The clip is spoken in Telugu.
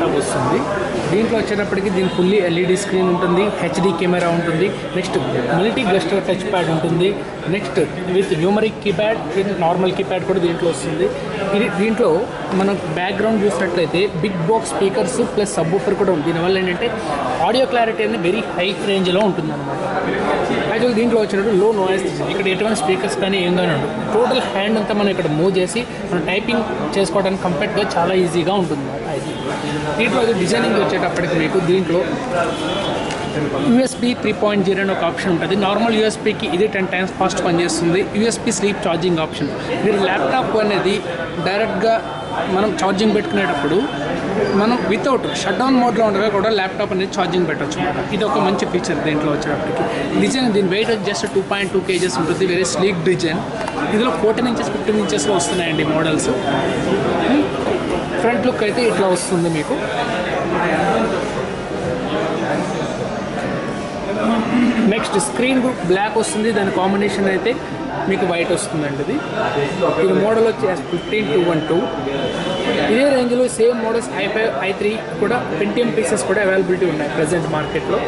ల్యాప్టాప్ వస్తుంది. దీంట్లో వచ్చేటప్పటికి దీని ఫుల్లీ ఎల్ఈడి స్క్రీన్ ఉంటుంది, హెచ్డి కెమెరా ఉంటుంది, next multi gesture touch pad ఉంటుంది, next with numeric keypad, normal keypad కూడా దీంట్లో వస్తుంది. ఇది దీంట్లో మనం బ్యాక్గ్రౌండ్ చూసినట్లయితే big box speakers plus subwoofer కూడా ఉంది. దీనివల్ల ఏంటంటే ఆడియో క్లారిటీ అనేది వెరీ హై రేంజ్లో ఉంటుంది అనమాట. యాక్చువల్ దీంట్లో వచ్చినట్టు లో నాయిస్ ఇక్కడ ఎటువంటి స్పీకర్స్ కానీ ఏం కానీ ఉండదు. టోటల్ హ్యాండ్ అంతా మనం ఇక్కడ మూవ్ చేసి మనం టైపింగ్ చేసుకోవడానికి కంఫర్ట్గా చాలా ఈజీగా ఉంటుంది అన్నమాట. దీంట్లో డిజైనింగ్ వచ్చేటప్పటికి మీకు దీంట్లో USB 3.0 అని ఒక ఆప్షన్ ఉంటుంది. నార్మల్ యూఎస్బీకి ఇది 10 times ఫాస్ట్ పనిచేస్తుంది. USB sleep charging option. మీరు ల్యాప్టాప్ అనేది డైరెక్ట్గా మనం ఛార్జింగ్ పెట్టుకునేటప్పుడు మనం వితౌట్ షట్ డౌన్ మోడ్లో ఉండగా కూడా ల్యాప్టాప్ అనేది ఛార్జింగ్ పెట్టవచ్చు అన్నమాట. ఇది ఒక మంచి ఫీచర్ దీంట్లో వచ్చేటప్పటికి. డిజైన్ దీని వెయిట్ జస్ట్ 2.2 kgs ఉంటుంది. Very sleek design. ఇందులో 14 inches 15 inchesలో వస్తున్నాయండి మోడల్స్. ఫ్రంట్ లుక్ అయితే ఇట్లా వస్తుంది మీకు. నెక్స్ట్ స్క్రీన్ బ్లాక్ వస్తుంది, దాని కాంబినేషన్ అయితే మీకు వైట్ వస్తుందండి. ఇది మోడల్ వచ్చి S15212. ఇదే రేంజ్లో సేమ్ మోడల్స్ i5 i3 కూడా Pentium పీసెస్ కూడా అవైలబిలిటీ ఉన్నాయి ప్రజెంట్ మార్కెట్లో.